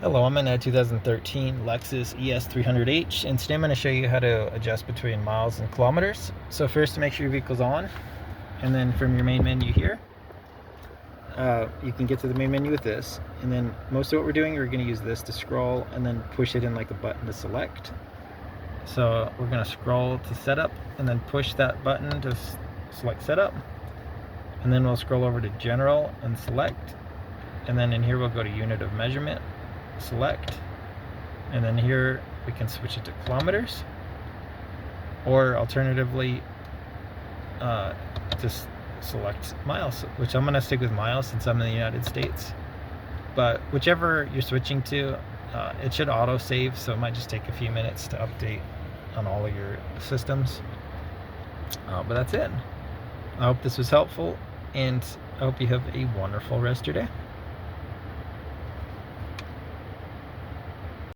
Hello, I'm in a 2013 Lexus ES 300H, and today I'm going to show you how to adjust between miles and kilometers. So first, to make sure your vehicle's on, and then from your main menu here, you can get to the main menu with this. And then most of what we're doing, we're going to use this to scroll and then push it in like a button to select. So we're going to scroll to setup and then push that button to select setup. And then we'll scroll over to general and select. And then in here we'll go to unit of measurement, select, and then here we can switch it to kilometers, or alternatively just select miles, which I'm going to stick with miles since I'm in the United States. But whichever you're switching to, it should auto save, so it might just take a few minutes to update on all of your systems. But that's it. I hope this was helpful, and I hope you have a wonderful rest of your day.